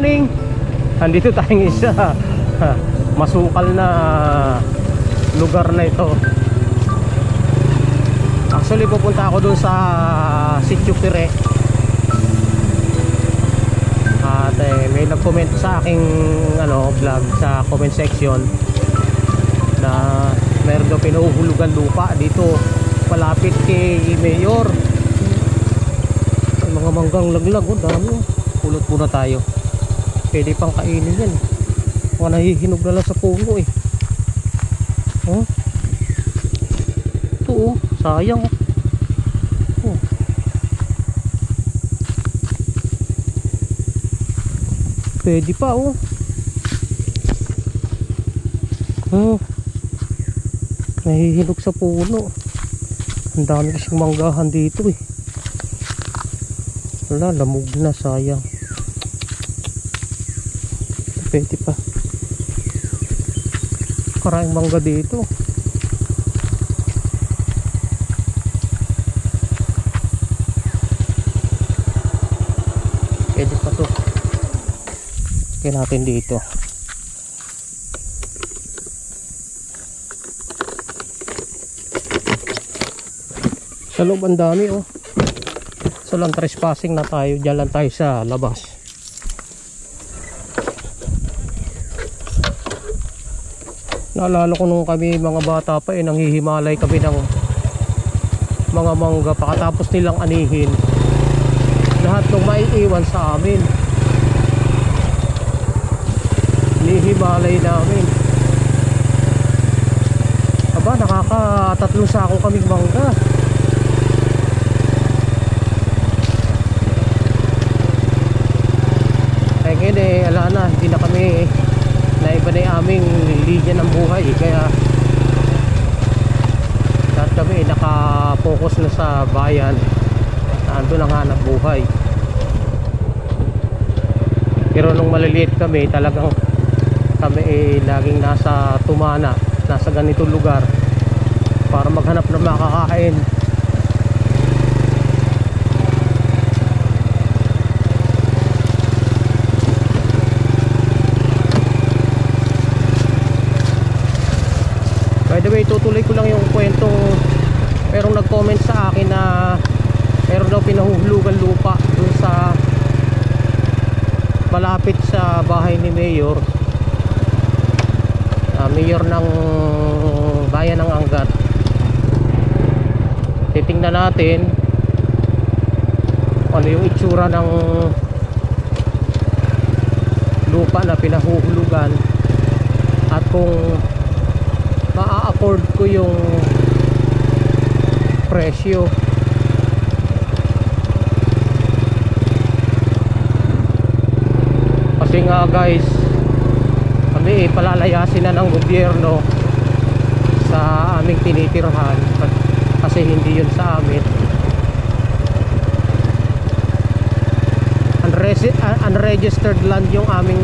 morning. Andito tayong isa masukal na lugar na ito. Actually pupunta ako dun sa Sitio Pire. At may nag-comment sa aking vlog sa comment section na meron daw pinuhulugan lupa dito palapit kay Mayor. May mga manggang laglag, dami. Pulot muna tayo. Pwede pang kainin yan. Mga nahihinog na lang sa puno eh. Oh. Ito oh, sayang oh. Pwede pa oh. Nahihinog sa puno. Ang dami kasing manggahan dito eh. Wala, lamog na, sayang. Pwede pa. Maraming mangga dito. Pwede pa to. Kaya natin dito. Sa loob ang dami oh. So lang trespassing na tayo. Diyan lang tayo sa labas. Naalala ko nung kami mga bata pa nanghihimalay kami ng mga mangga pagkatapos nilang anihin. Lahat ng maiiwan sa amin hinihimalay namin. Aba, nakakatatlong sako kaming mangga. Kaya ngayon ala na, hindi na kami naiba na yung aming linya ng buhay kaya lahat kami nakapokus na sa bayan na andun ang hanap buhay. Pero nung maliliit kami talagang kami laging nasa tumana, nasa ganitong lugar para maghanap ng makakain. By the way, tutuloy ko lang yung kwentong merong nag-comment sa akin na meron daw pinahuhulugan lupa dun sa malapit sa bahay ni Mayor, Mayor ng bayan ng Angat. Titingnan natin ano yung itsura ng lupa na pinahuhulugan at kung ma-afford ko yung presyo. Kasi nga guys, kami palalayasin na ng gobyerno sa aming tinitirhan kasi hindi yun sa amin. Unregistered land yung aming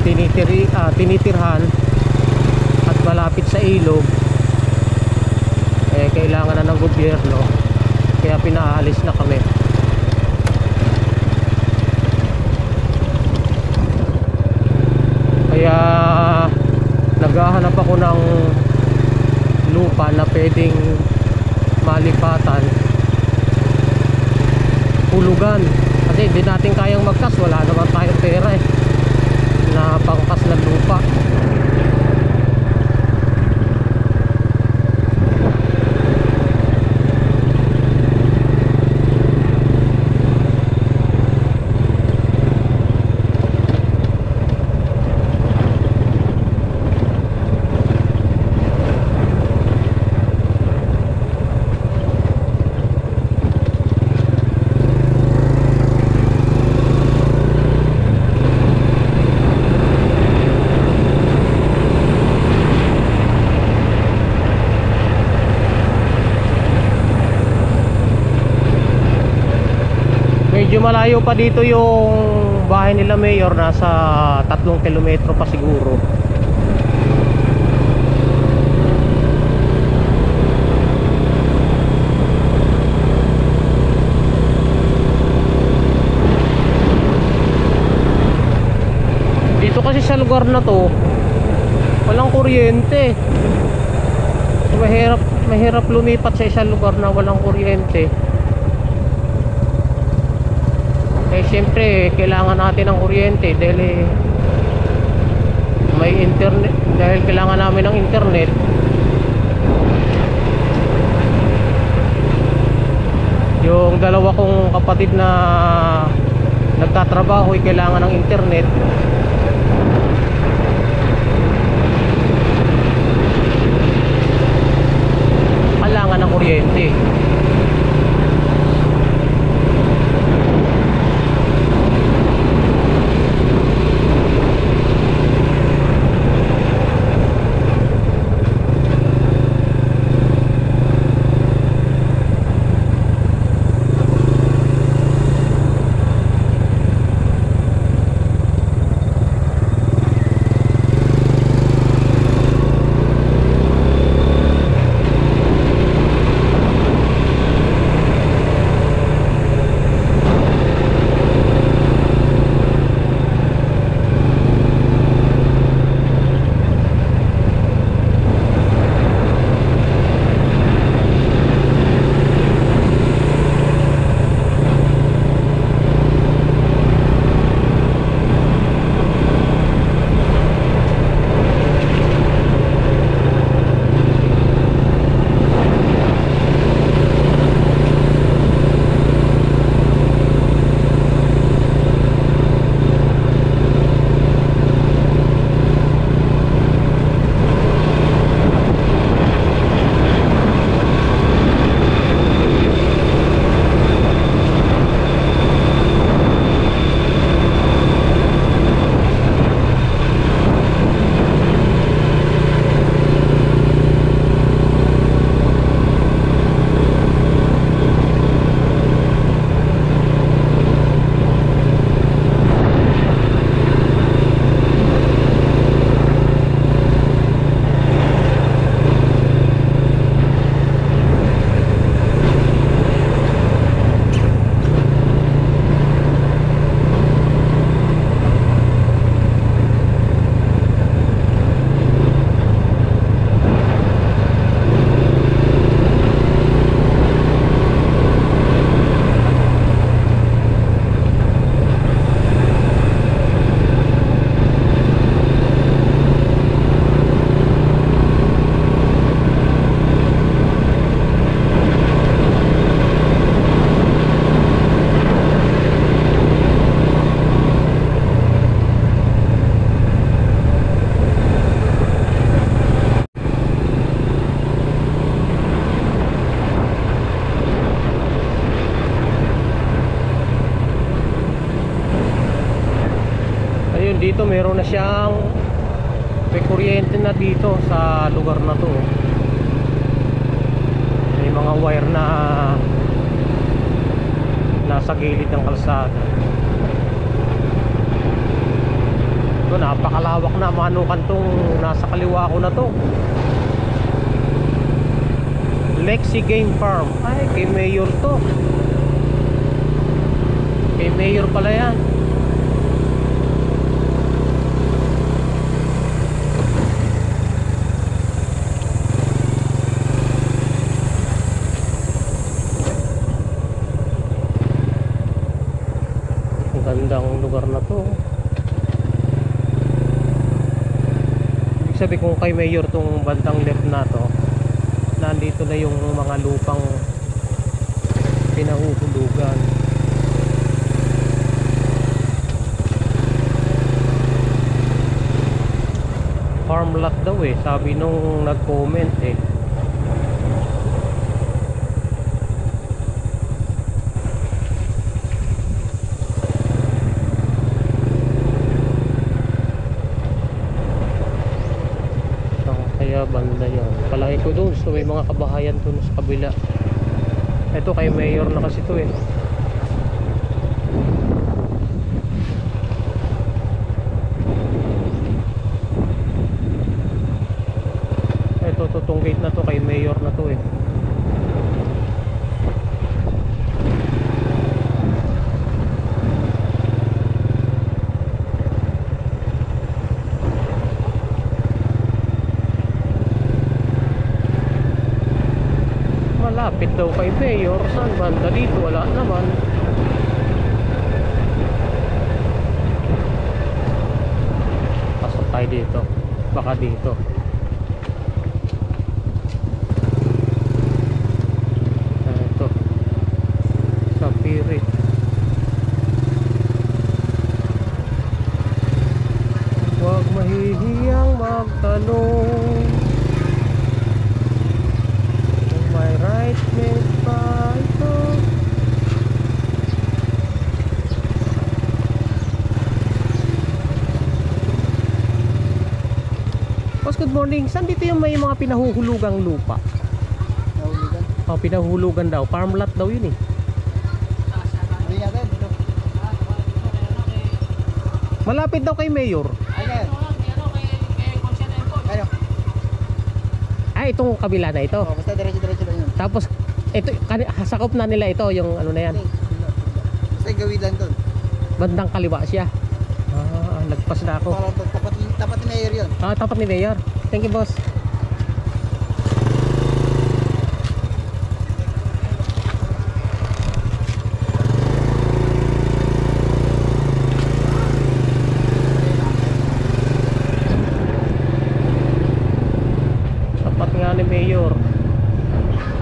tinitirhan at malapit sa ilog. Kailangan na ng gobyerno kaya pinaalis na kami. Kaya naghahanap ako ng lupa na pwedeng malipatan, hulugan, kasi hindi natin kayang magkas, wala naman tayong pera na pangkas ng lupa. Medyo malayo pa dito yung bahay nila Mayor, nasa 3 kilometro pa siguro. lugar na to walang kuryente. Mahirap lumipat sa isang lugar na walang kuryente. Eh syempre kailangan natin ng kuryente dahil may internet, dahil kailangan namin ng internet. Yung dalawa kong kapatid na nagtatrabaho ay kailangan ng internet. Kailangan ng kuryente. Dito meron na siyang may kuryente na dito sa lugar na to. May mga wire na nasa gilid ng kalsada. Ito, napakalawak na manukan tong nasa kaliwa ko na to. Lexi Game Farm. Ay, kay Mayor to. Kay Mayor pala yan. Gandang lugar na to. Ibig sabihin kung kay Mayor tong bandang left na to, nandito na yung mga lupang pinahuhulugan. Farm lot daw eh, sabi nung nag-comment eh. Banda yan. Palagi ko doon. So may mga kabahayan doon sa kabila. Ito kay Mayor na kasi to eh. Ito, tong gate na to kay Mayor na to eh. Malapit daw kay Mayor. Saan banda dito? Wala naman. Pasok tayo dito. Baka dito. Ito. Sa Pirit. Huwag mahihiyang magtanong kung may right made pa ito. Boss, good morning. Saan dito yung may mga pinahuhulugang lupa? Nahulugan? Oh, pinahuhulugan daw. Farm lot daw yun eh. Hindi nga rin. Ito. Malapit daw kay Mayor. Ayan. Kayo. Ah, itong kabila na ito. Oh, basta diretso-diretso lang yun. Tapos, ito, sakop na nila ito, yung ano na yan. Basta gawin lang doon. Bandang kaliwa siya. Ah, nagpas na ako. Parang tapat ni Mayor yun. Ah, tapat ni Mayor. Thank you, boss. Tapat nga ni Mayor.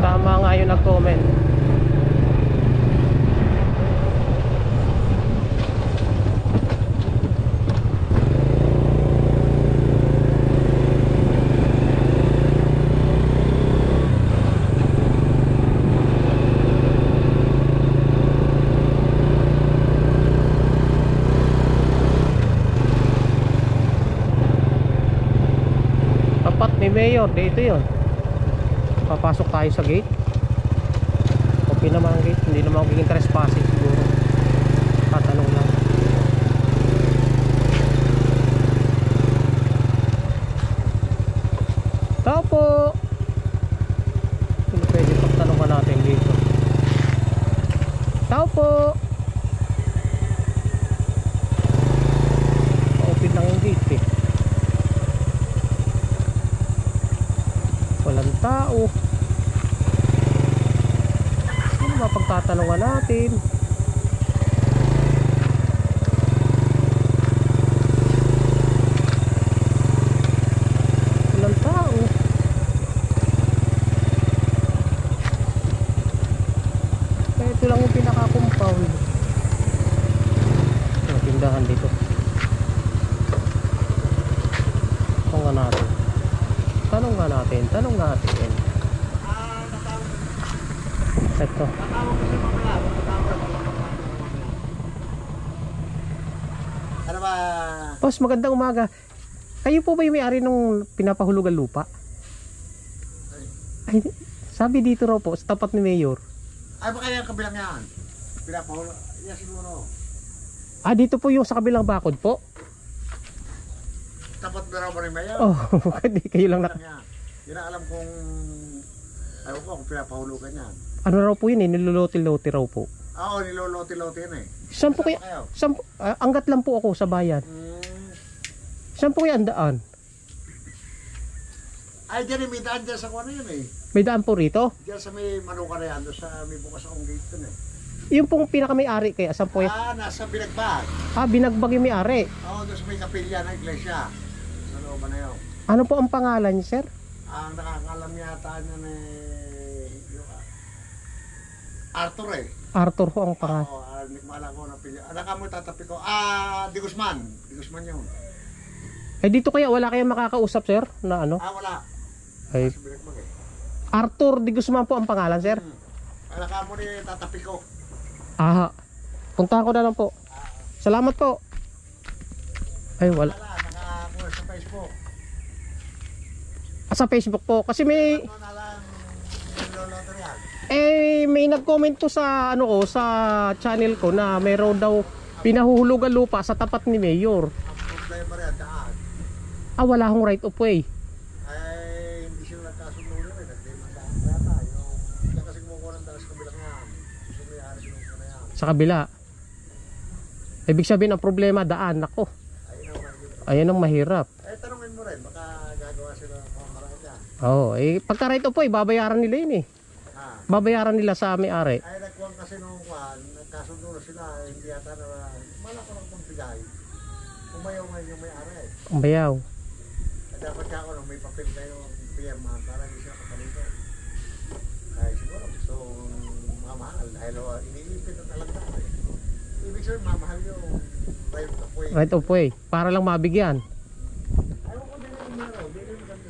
Tama nga yung nag-comment. Tapat ni Mayor, dito yun. Papasok tayo sa gate. Okay naman ang gate, hindi naman magiging trespassing siguro. Tatanong lang. Tao po. Hindi pwede pagtanong natin dito. Tao po. Open lang yung gate eh. Walang tao. Ano ba pagtatanungan natin? Walang tao. Kaya ito lang yung pinaka-compound. Ang tindahan dito. Tanong nga natin. Tanong natin. Ito. Ano ba? Boss, magandang umaga. Kayo po ba yung may-ari nung pinapahulugan lupa? Ay, sabi dito raw po, sa tapat ni Mayor. Ay, baka yung kabilang yan. Pinapahulo. Yan siguro. Ah, dito po yung sa kabilang bakod po? Tapat na raw ba rin Mayor? Oh, hindi kayo lang na... Hindi na alam kung... Ayaw ko kung pinapahulugan yan. Ano raw po yun eh, nilolote-lote raw po. Oo, nilolote-lote yan eh. Saan po kaya? Saan po, anggat lang po ako sa bayan. Saan po kaya ang daan? Ay, dyan eh, may daan dyan sa kuwan na yun eh. May daan po rito? Diyan sa may manuka na yan, doon sa may bukas akong gate dun eh. Yung pong pinaka-may-ari kaya, saan po yan? Ah, nasa Binagbag. Ah, Binagbag yung may-ari. Oo, doon sa may kapilya ng iglesia. Sa looban na yun. Ano po ang pangalan niya, sir? Ang nakakalam yata niya na Arthur eh. Arthur ho ang pangalan. Oo, hindi ko alam ko ng pilya. Anak mo tatapi ko. Di Guzman. Di Guzman yun. Eh dito kaya wala kayong makakausap, sir? Na ano? Wala. Ay, Sa Binagbag eh. Arthur de Guzman po ang pangalan, sir? Anak mo ni tatapi ko. Ah, puntahan ko na lang po. Salamat po. Ay, wala. Nakakuha sa Facebook. Sa Facebook po. Kasi may... Ano na lang niloloto yan. may nag-comment to sa ano ko, sa channel ko na mayroon daw pinahuhulugan lupa sa tapat ni Mayor. Ang problema rin, daan. Ah, wala akong right of way. Ay, hindi sila nagkasundo nyo eh. Nagdimandaan kaya tayo. Hindi kasi kumukuha ng talas kabilang yan. Gusto mo yung sinunod na yan. Sa kabila. Ibig sabihin ang problema, daan. Ako. Ayan ang mahirap. Tanungin mo rin, baka gagawa sila ng pamaraan dyan. Oo, pagka right of way, babayaran nila yun eh. babayaran nila sa may-ari. Ay, nagkuhan kasi nung kuhan, nagkasundo na sila, hindi yata na, malak ko lang kung bigay. Umayaw ngayon yung may-ari. Ang bayaw. Dapat ka ako nung may papel kayo PM para hindi siya kapalito. Ay siguro gusto mamahal dahil iniipit at alam na ibig sabihin mamahal yung right of way. Right of way. Para lang mabigyan. Ayaw ko din yung meron, bilhin mo ganito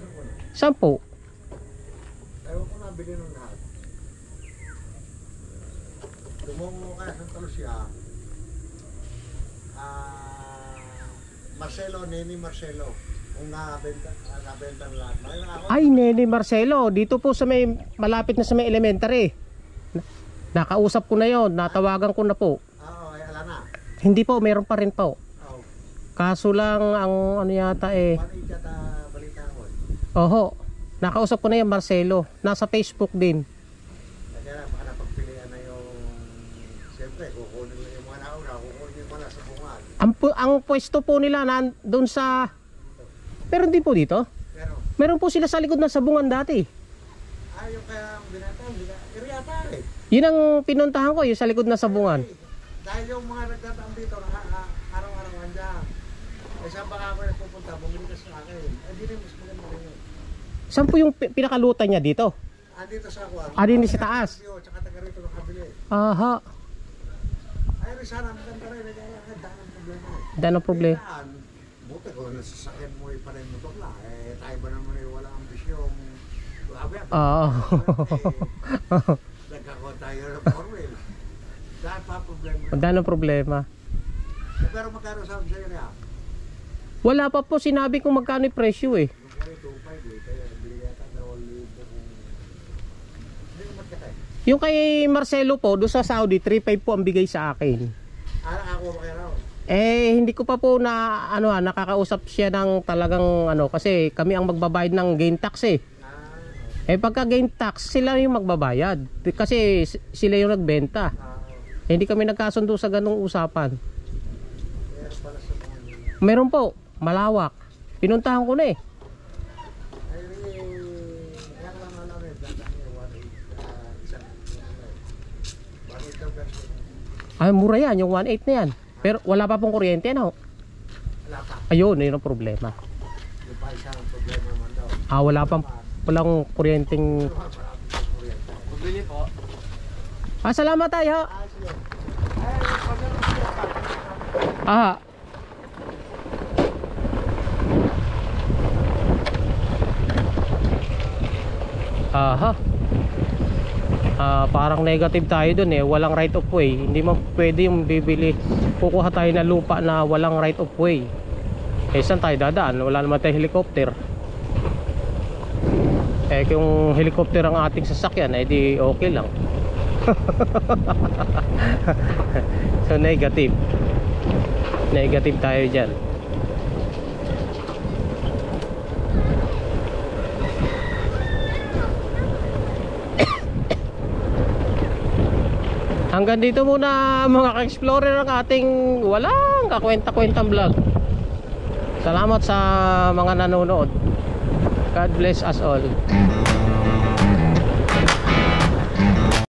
sa kuno. 10. Ayaw ko nabili ng lahat. Tumungo kaya sa Talusia. Marcelo, Neni Marcelo. Kung nabenta ng lahat. Ay, Nene Marcelo, dito po sa may malapit na sa may elementary. Nakausap ko na yon, natawagan ko na po. Oo, ay ala na. Hindi po, meron pa rin po. Oo. Kaso lang ang ano yata eh. Paano ikata balita ko? Oho, nakausap ko na yung Marcelo. Nasa Facebook din. Kaya baka napagpilian na yung siyempre, kukunin lang yung mga nauna, kukunin mo na sa bungan. Ang pwesto po nila doon sa... Pero hindi po dito. Pero, Meron po sila sa likod ng sabungan dati. ayaw kaya ang binatang, iryata eh. Yun ang pinuntahan ko, yung sa likod ng sabungan. Dahil yung mga nagdataang dito, araw-araw andyan. Eh saan baka ako nagpupunta, bumili ka sa akin. Eh di rin, mas maganda rin yun. Saan po yung pinakalutan niya dito? Andito sa ako. Din sa taas. Tsaka taga rito ng kabili. Aha. Ay rin sana, maganda rin. Daan ang problema eh. Dahil ang problema. Daan, buti ko nasasakyan mo yung panay motor na. Eh tayo ba naman eh, walang ambisyong. Grabe ako. Oo. Nagkakawa tayo ng 4-wheel. Dahil pa problema. Dahil ang problema. Pero magkano sabi sa'yo niya? Wala pa po sinabi kung magkano yung presyo eh. Yung kaya 2.5 eh. Kaya bili yata na 1,000 kung... Hindi ko magkatay. Yung kay Marcelo po, doon sa Saudi, 3.5 po ang bigay sa akin. Ako ba kayo raw? Eh, hindi ko pa po na, nakakausap siya ng talagang, kasi kami ang magbabayad ng gain tax eh. Eh, pagka gain tax, sila yung magbabayad. Kasi sila yung nagbenta. Eh, hindi kami nagkasundo sa ganung usapan. Meron pala sa mga... Meron po, malawak. Pinuntahan ko na eh. Ay, kaya lang alam eh. Dadaan eh, 1.8 isang. 1.8 daw ganito. Ay, mura yan, yung 1.8 na yan. Pero wala pa pong kuryente, ano? Wala pa. Ayun, yun ang problema. Yung pa isang problema naman daw. Walang kuryenteng... Magbili po. Salamat tayo. Sige. Ay, pagkaroon siya pa. Aha. Parang negative tayo dun eh. Walang right of way. Hindi mo pwede yung bibili. Kukuha tayo na lupa na walang right of way. Eh, saan tayo dadaan? Wala naman tayong helicopter. Eh, kung helicopter ang ating sasakyan, eh di okay lang. So, negative. Negative tayo dyan. Hanggang dito muna mga ka-explorer ang ating walang kakwenta-kwentang vlog. Salamat sa mga nanonood. God bless us all.